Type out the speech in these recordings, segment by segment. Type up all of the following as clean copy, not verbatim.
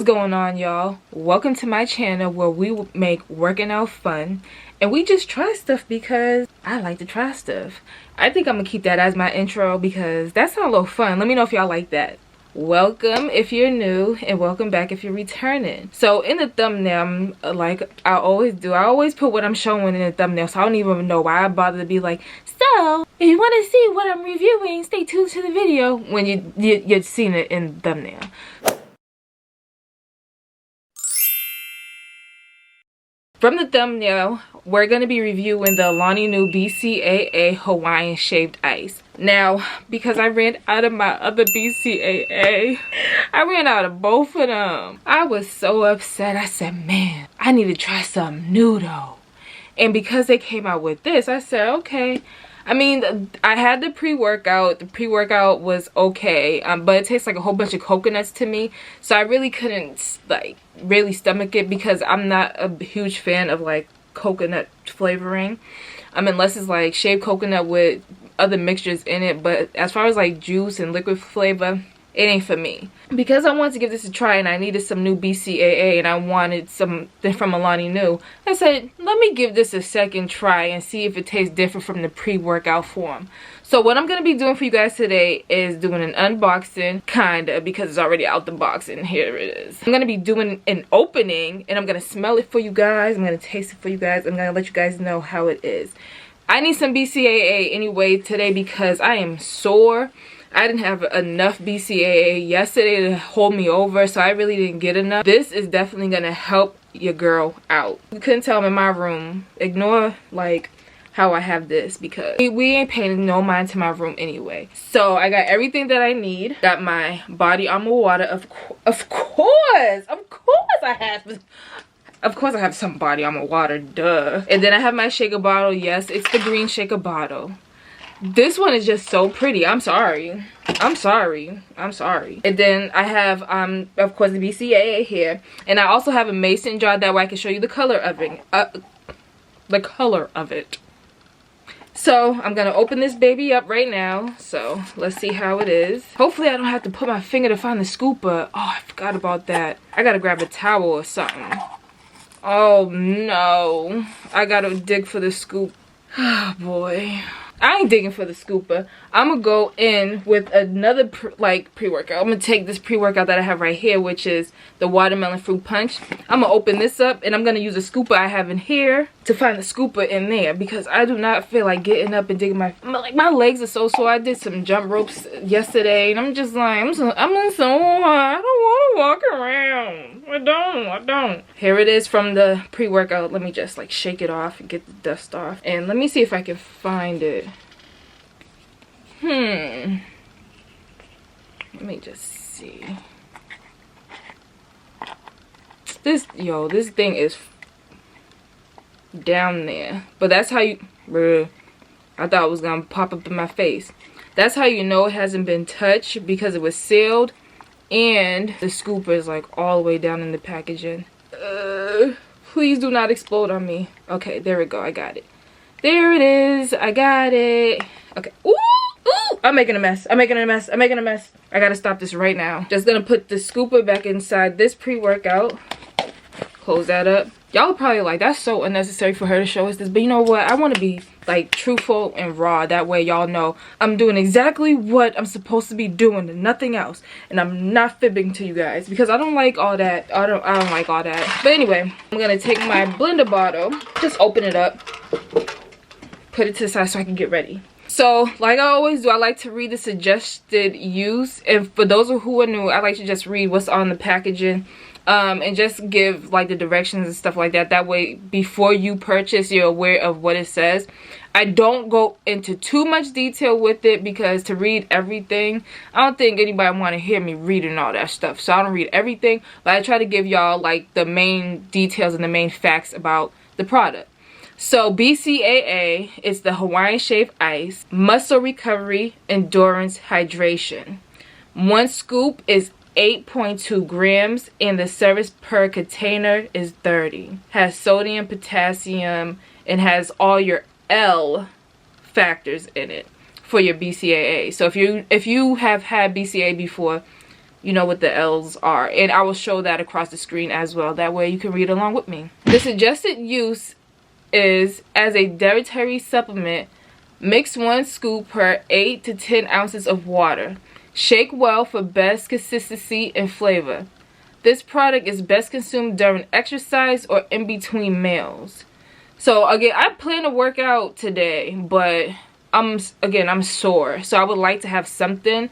going on, y'all? Welcome to my channel where we make working out fun and we just try stuff because I like to try stuff. I think I'm gonna keep that as my intro because that sounds a little fun. Let me know if y'all like that. Welcome if you're new and welcome back if you're returning. So in the thumbnail, like I always do, I always put what I'm showing in the thumbnail, so I don't even know why I bother to be like, so if you want to see what I'm reviewing, stay tuned to the video, when you've seen it in the thumbnail. From the thumbnail, we're going to be reviewing the ALANI new BCAA Hawaiian shaved ice. Now, because I ran out of my other BCAA, I ran out of both of them. I was so upset. I said, man, I need to try something new though. And because they came out with this, I said, okay. I mean, I had the pre-workout. The pre-workout was okay, but it tastes like a whole bunch of coconuts to me. So I really couldn't, like, really stomach it because I'm not a huge fan of, like, coconut flavoring. Unless it's, like, shaved coconut with other mixtures in it. But as far as, like, juice and liquid flavor, it ain't for me. Because I wanted to give this a try and I needed some new BCAA and I wanted something from ALANI new, I said, let me give this a second try and see if it tastes different from the pre-workout form. So what I'm going to be doing for you guys today is doing an unboxing, kinda, because it's already out the box and here it is. I'm going to be doing an opening and I'm going to smell it for you guys. I'm going to taste it for you guys. I'm going to let you guys know how it is. I need some BCAA anyway today because I am sore. I didn't have enough BCAA yesterday to hold me over, so I really didn't get enough. This is definitely going to help your girl out. You couldn't tell I'm in my room. Ignore, like, how I have this because we ain't paying no mind to my room anyway. So I got everything that I need. Got my body armor water, of course I have. Of course I have some body armor water, duh. And then I have my shaker bottle. Yes, it's the green shaker bottle. This one is just so pretty. I'm sorry. And then I have, of course, the BCAA here. And I also have a mason jar that way I can show you the color of it. So, I'm going to open this baby up right now. So, let's see how it is. Hopefully, I don't have to put my finger to find the scooper. Oh, I forgot about that. I got to grab a towel or something. Oh, no. I got to dig for the scoop. Oh, boy. I ain't digging for the scooper. I'm gonna go in with another pre-workout. I'm gonna take this pre-workout that I have right here, which is the watermelon fruit punch. I'm gonna open this up and I'm gonna use a scooper I have in here to find the scooper in there because I do not feel like getting up and digging my legs are so sore. I did some jump ropes yesterday and I'm just like I'm sore. I don't want to walk around. I don't. Here it is from the pre-workout. Let me just like shake it off and get the dust off. And let me see if I can find it. Let me just see. This thing is down there. But that's how you, I thought it was gonna pop up in my face. That's how you know it hasn't been touched because it was sealed and the scooper is like all the way down in the packaging. Please do not explode on me. Okay, there we go. I got it. There it is. I got it. Okay. Ooh! I'm making a mess. I gotta stop this right now. Just gonna put the scooper back inside this pre-workout. Close that up. Y'all probably like, that's so unnecessary for her to show us this. But you know what? I want to be like truthful and raw. That way y'all know I'm doing exactly what I'm supposed to be doing and nothing else. And I'm not fibbing to you guys because I don't like all that. I don't like all that. But anyway, I'm gonna take my blender bottle. Just open it up. Put it to the side so I can get ready. So, like I always do, I like to read the suggested use. And for those who are new, I like to just read what's on the packaging. And just give like the directions and stuff like that. That way, before you purchase, you're aware of what it says. I don't go into too much detail with it because to read everything, I don't think anybody want to hear me reading all that stuff. So I don't read everything, but I try to give y'all like the main details and the main facts about the product. So BCAA is the Hawaiian shaved ice muscle recovery endurance hydration. One scoop is 8.2 grams and the service per container is 30. Has sodium, potassium, and has all your L factors in it for your BCAA. So if you have had BCAA before, you know what the L's are. And I will show that across the screen as well. That way you can read along with me. The suggested use is as a dietary supplement. Mix 1 scoop per 8 to 10 ounces of water. Shake well for best consistency and flavor. This product is best consumed during exercise or in between meals. So again, I plan to work out today, but I'm sore. So I would like to have something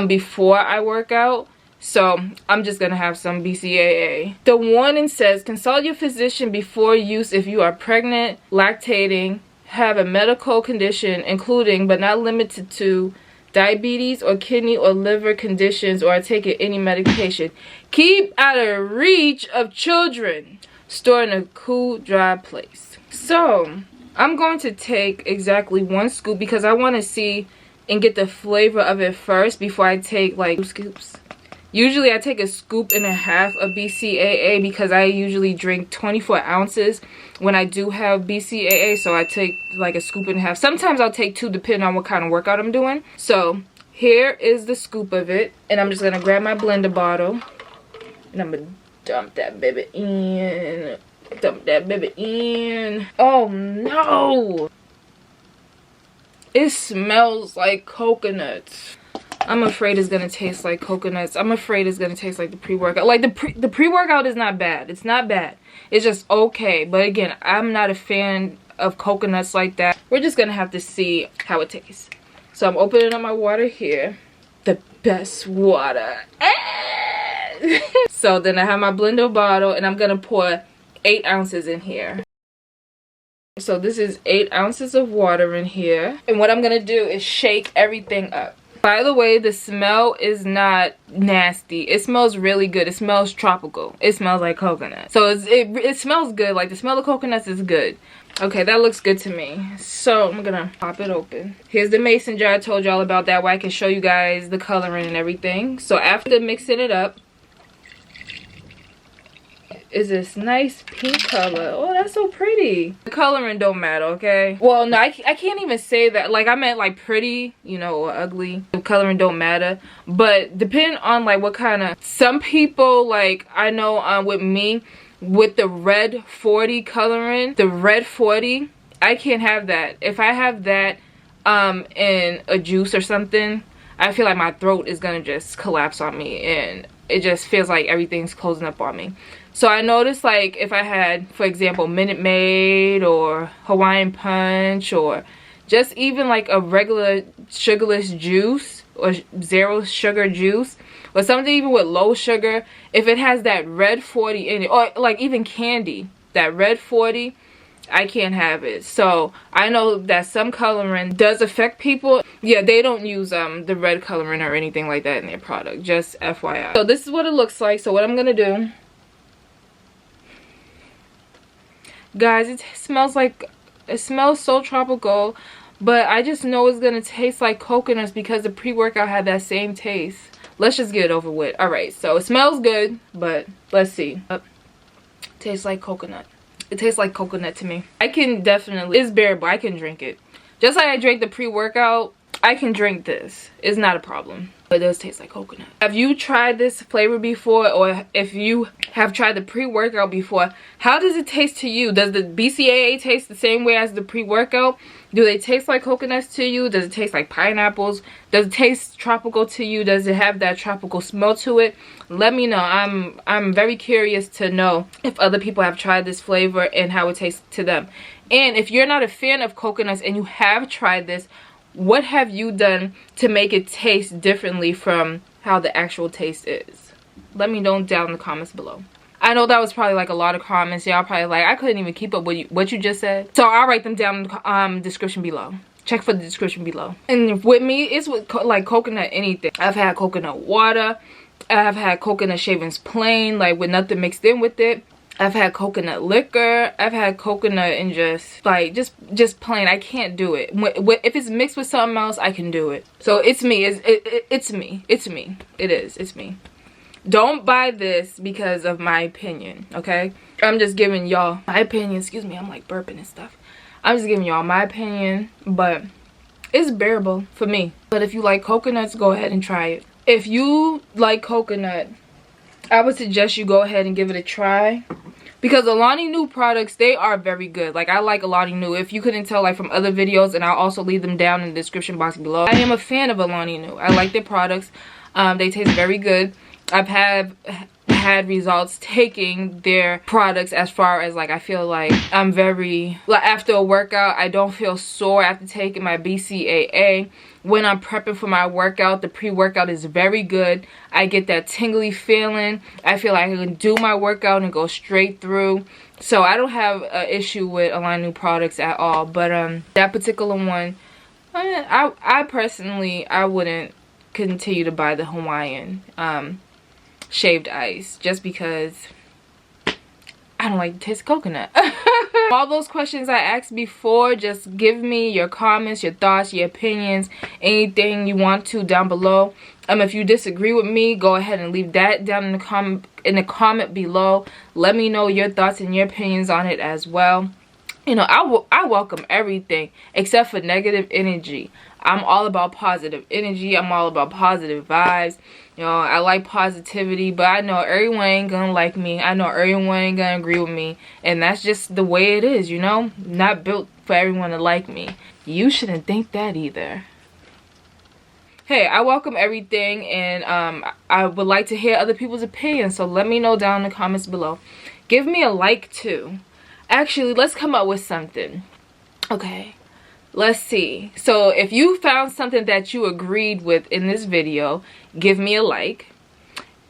before I work out. So I'm just going to have some BCAA. The warning says, consult your physician before use if you are pregnant, lactating, have a medical condition including but not limited to diabetes or kidney or liver conditions, or are taking any medication. Keep out of reach of children. Store in a cool, dry place. So I'm going to take exactly 1 scoop because I want to see and get the flavor of it first before I take like 2 scoops. Usually I take a scoop and a half of BCAA because I usually drink 24 ounces when I do have BCAA. So I take like a scoop and a half. Sometimes I'll take 2 depending on what kind of workout I'm doing. So here is the scoop of it. And I'm just going to grab my blender bottle. And I'm going to dump that baby in. Dump that baby in. Oh no! It smells like coconuts. I'm afraid it's gonna taste like coconuts. I'm afraid it's gonna taste like the pre-workout. Like the pre-workout is not bad. It's not bad. It's just okay. But again, I'm not a fan of coconuts like that. We're just gonna have to see how it tastes. So I'm opening up my water here. The best water. So then I have my blender bottle and I'm gonna pour 8 ounces in here. So this is 8 ounces of water in here. And what I'm gonna do is shake everything up. By the way, the smell is not nasty. It smells really good. It smells tropical. It smells like coconut. So it smells good. Like the smell of coconuts is good. Okay, that looks good to me. So I'm gonna pop it open. Here's the mason jar. I told y'all about that, where I can show you guys the coloring and everything. So after mixing it up, is this nice pink color. Oh, that's so pretty. The coloring don't matter, okay? Well, no, I can't even say that. Like, I meant like pretty, you know, or ugly. The coloring don't matter. But depending on like what kind of... Some people, like, I know with me, with the red 40 coloring, the red 40, I can't have that. If I have that in a juice or something, I feel like my throat is gonna just collapse on me. And it just feels like everything's closing up on me. So I noticed, like, if I had, for example, Minute Maid or Hawaiian Punch or just even like a regular sugarless juice or 0 sugar juice or something even with low sugar, if it has that red 40 in it, or like even candy, that red 40, I can't have it. So I know that some coloring does affect people. Yeah, they don't use the red coloring or anything like that in their product, just FYI. So this is what it looks like. So what I'm gonna do, guys, it smells so tropical, but I just know it's gonna taste like coconuts because the pre-workout had that same taste. Let's just get it over with. All right, so it smells good, but let's see. Tastes like coconut. It tastes like coconut to me. I can definitely, it's bearable. I can drink it. Just like I drank the pre-workout, I can drink this. It's not a problem. But it does taste like coconut. Have you tried this flavor before, or if you have tried the pre-workout before, how does it taste to you? Does the BCAA taste the same way as the pre-workout? Do they taste like coconuts to you? Does it taste like pineapples? Does it taste tropical to you? Does it have that tropical smell to it? Let me know. I'm very curious to know if other people have tried this flavor and how it tastes to them. And if you're not a fan of coconuts and you have tried this, what have you done to make it taste differently from how the actual taste is? Let me know down in the comments below. I know that was probably like a lot of comments. Y'all probably like, I couldn't even keep up with what you just said. So I'll write them down in the description below. Check for the description below. And with me, it's with like coconut anything. I've had coconut water. I've had coconut shavings plain, like with nothing mixed in with it. I've had coconut liquor. I've had coconut and just plain. I can't do it. If it's mixed with something else, I can do it. So it's me. It's me. It's me. It is. It's me. Don't buy this because of my opinion, okay? I'm just giving y'all my opinion. Excuse me, I'm like burping and stuff. I'm just giving y'all my opinion, but it's bearable for me. But if you like coconuts, go ahead and try it. if you like coconut, I would suggest you go ahead and give it a try. Because ALANI new products, they are very good. Like, I like ALANI new. If you couldn't tell, like, from other videos, and I'll also leave them down in the description box below. I am a fan of ALANI new. I like their products. They taste very good. I've had results taking their products, as far as, like, I feel like I'm very, like, after a workout, I don't feel sore after taking my BCAA. When I'm prepping for my workout, the pre-workout is very good. I get that tingly feeling. I feel like I can do my workout and go straight through. So I don't have an issue with ALANI new products at all. But that particular one, I personally, I wouldn't continue to buy the Hawaiian shaved ice, just because I don't like the taste of coconut. All those questions I asked before, just give me your comments, your thoughts, your opinions, anything you want to down below. If you disagree with me, go ahead and leave that down in the comment below. Let me know your thoughts and your opinions on it as well. You know, I welcome everything except for negative energy. I'm all about positive energy. I'm all about positive vibes. You know, I like positivity, but I know everyone ain't gonna like me. I know everyone ain't gonna agree with me. And that's just the way it is, you know? Not built for everyone to like me. You shouldn't think that either. Hey, I welcome everything, and I would like to hear other people's opinions. So let me know down in the comments below. Give me a like too. Actually, let's come up with something. Okay. Let's see. So if you found something that you agreed with in this video, give me a like.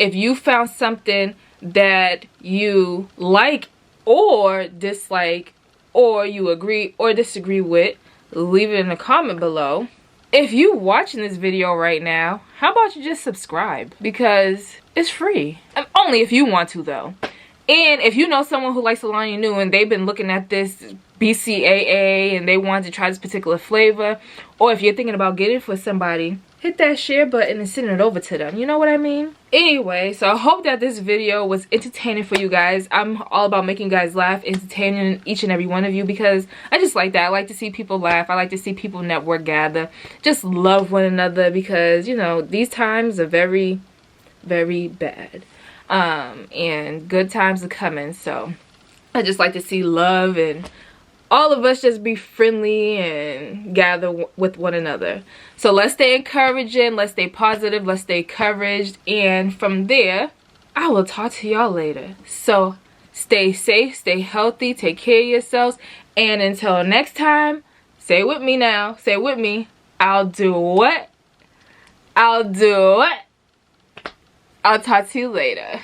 If you found something that you like or dislike, or you agree or disagree with, leave it in the comment below. If you watching this video right now, how about you just subscribe? Because it's free. Only if you want to, though. And if you know someone who likes ALANI new and they've been looking at this BCAA and they want to try this particular flavor, or if you're thinking about getting it for somebody, hit that share button and send it over to them. You know what I mean? Anyway, so I hope that this video was entertaining for you guys. I'm all about making you guys laugh, entertaining each and every one of you, because I just like that. I like to see people laugh. I like to see people network, gather, just love one another, because, you know, these times are very, very bad. And good times are coming, so I just like to see love and all of us just be friendly and gather with one another. So let's stay encouraging, let's stay positive, let's stay encouraged, and from there I will talk to y'all later. So stay safe, stay healthy, take care of yourselves, and until next time, say it with me now, say it with me, I'll do what? I'll do what? I'll talk to you later.